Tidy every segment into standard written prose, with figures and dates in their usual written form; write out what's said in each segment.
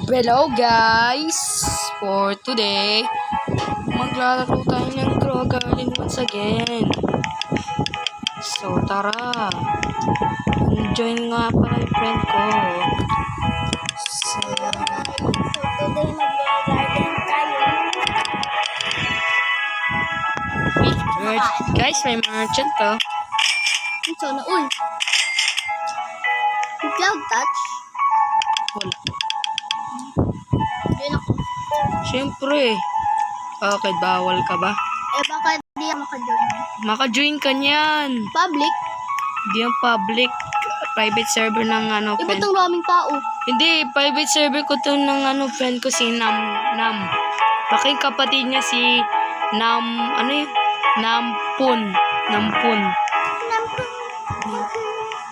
Hello guys! For today, maglalaro tayo ng Krogalin once again. So tara! Join nga pala yung friend ko. So today mag-garden tayo. guys, may merchant to. Ito na, uy! Yung cloud touch? Wala. Yun ako. Siyempre. Okay, bawal ka ba? Baka di ako makajoin. Maka-join ka niyan. Public? Hindi yung public. Private server ng friend. Itong raming tao. Hindi, private server ko to ng friend ko si Nam. Baka yung kapatid niya si Nampun.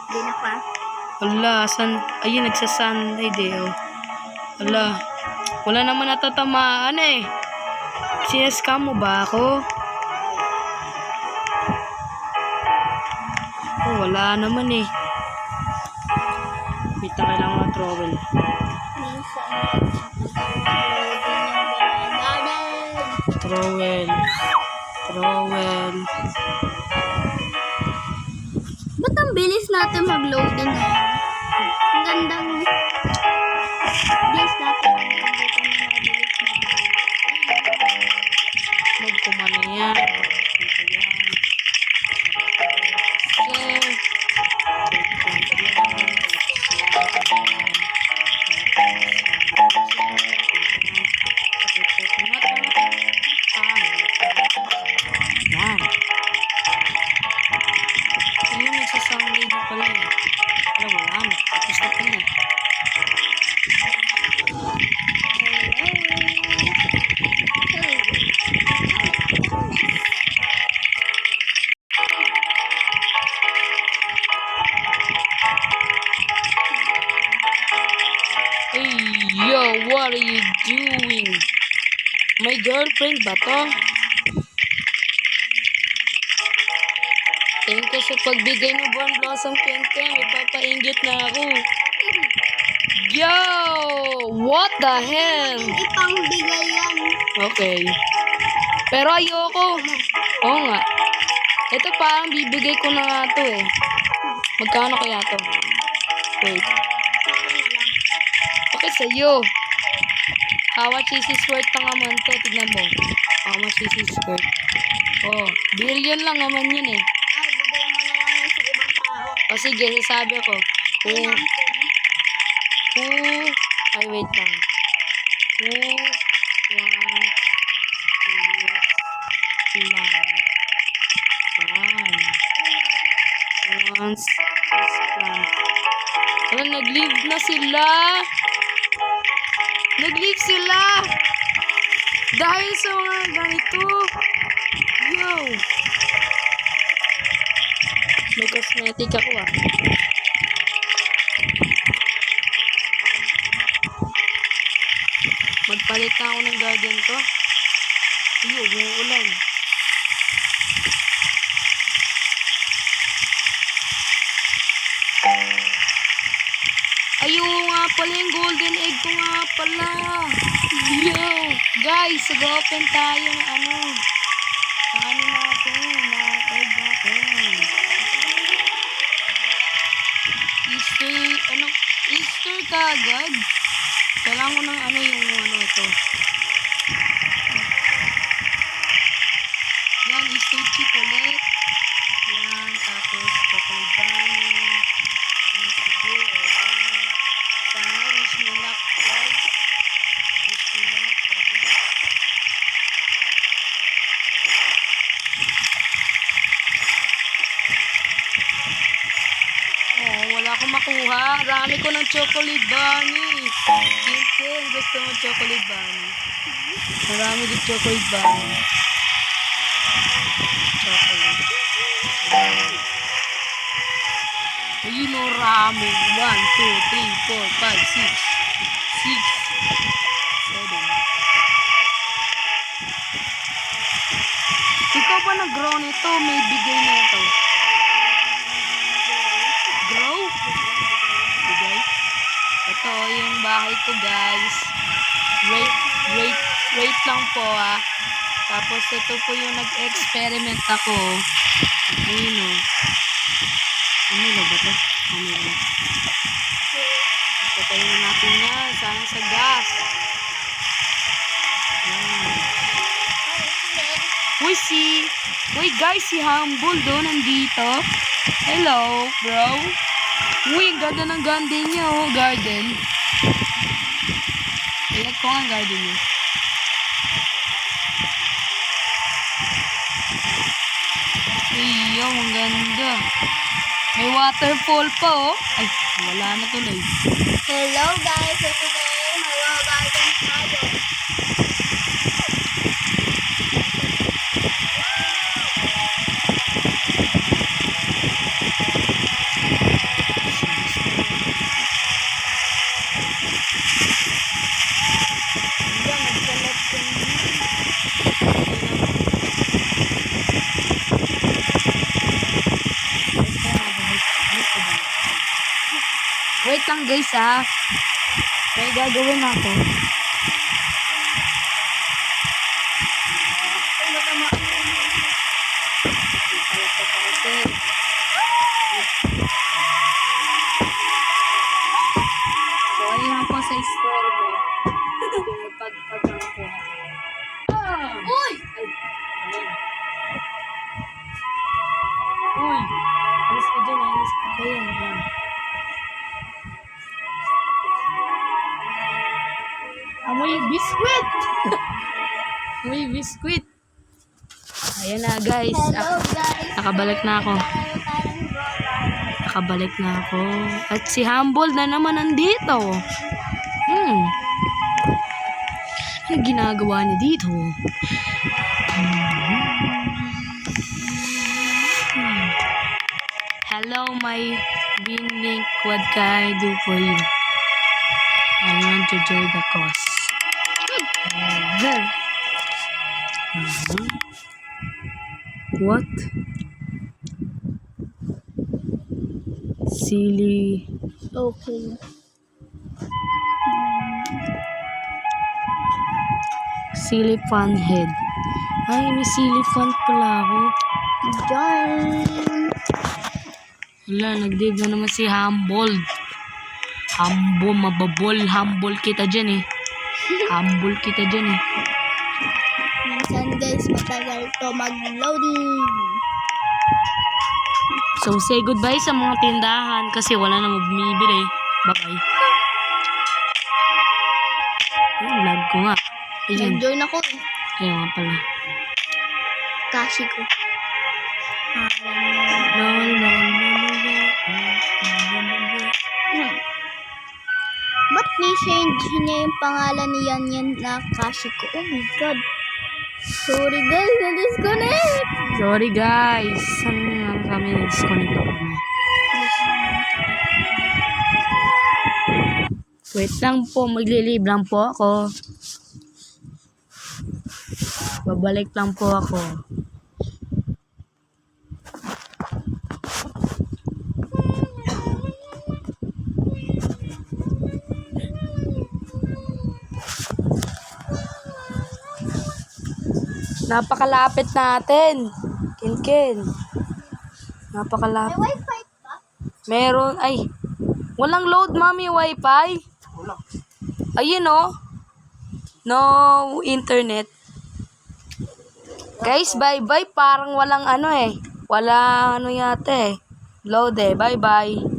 Di na pa. Wala, ayun, nagsasunday oh. Wala naman natatamaan eh. Sinascam mo ba ako? Oh, wala naman eh. Wait na lang mga trowel. Trowel. Ba't ang bilis natin mag-load din? Ang gandang bilis natin. Magkumano yan. Dito yan. Yan. Ayun, nagsasunday din pala eh. Pero wala na. Tapos na pala. Hey, yo, what are you doing? My girlfriend ba to? Thank you sa pagbigay ng Born Blossom Ken. Ipapainggit na ako. Yo! What the hell? Ipangbigay yan. Okay. Pero ayoko. Oo nga. Ito parang bibigay ko na nga to eh. Magkano kaya to? Wait. Okay, sa'yo. How much is this worth pa naman to? Tignan mo. How much is this worth? Oh, billion lang naman yun eh. Ay, bigay mo na lang yan sa ibang tao. O sige, sasabi ko. Ay, wait lang. Who wants this plant? Wala, nag-leave na sila. Nag-leave sila. Dahil sa mga ganito. Yo. May cosmetic ako ah. Magpalit na ako ng garden ko. Iyo, umuulan. Ayun nga pala yung golden egg ko nga pala. Yo, guys, mag-open tayo ng natin, na egg natin. Easter ka agad. Kailangan ko ng ito. Yan, Easter chip ulit. Yan, tapos chocolate bunny. Yan, sige, okay. Sana wish me luck, guys. Wish me luck, guys. Oh, wala akong makuha. Dami ko ng chocolate bunny. Ken, gusto mo chocolate bunny? Marami din chocolate bunny. Chocolate. Ayun o, rami. 1, 2, 3, 4, 5, 6, 6, 7. Ikaw ba nag-grow nito? May bigay na ito. Grow? Bigay? Ito. ito yung bahay ko, guys. Wait lang po, ah. Tapos, ito po yung nag-experiment ako. Ayun, oh. Ano na ba ito? Ano na? Patayin na natin yan. Sana sa gas. Uy, guys, si Humble doon nandito. Hello, bro. Uy, ang ganda ng garden niya, oh. Garden. Ilag ko ang garden niya. Iyo, ang ganda. May waterfall pa, oh. Ay, wala na tuloy. Hello guys, so today mag-garden tayo. Wait lang, guys, ah. May gagawin ako. So, ayun po sa store ko. Pagpagpag ko. Uy! Uy! Alis ka dyan, alis ka dyan. Amoy biskwit! Amoy biskwit! Ayan na, guys. Hello guys. Nakabalik na ako. Nakabalik na ako. At si Humble na naman nandito. Ano ginagawa niya dito? Hello, my winning. What can I do for you? I want to join the cause. What? Silly. Okay. Silly fun head. Ay, may silly fun pala ako. Join. Wala, nag-div na naman si Humble. Humble, mababol. Humble kita dyan, eh. Humble kita dyan, eh. Minsan guys, matagal to mag-loading. So, say goodbye sa mga tindahan kasi wala na bumibili. Bye-bye. Ay, lag ko nga. Ayun. Nag-join ako eh. Ayun nga pala. Kashi ko. Ba't ni-change niya yung pangalan ni Yan Yan na Kashi ko? Oh my god. Sorry guys, na-disconnect. Sorry, guys. Saan nga kami disconnect ako na? Wait lang po. Maglilib lang po ako. Babalik lang po ako. Napakalapit natin. Ken. Napakalapit. May wifi pa? Meron. Ay. Walang load, mami, wifi. Ayun, oh. No internet. Guys, bye-bye. Parang walang ano, eh. Walang ano yata, eh. Load, eh. Bye-bye.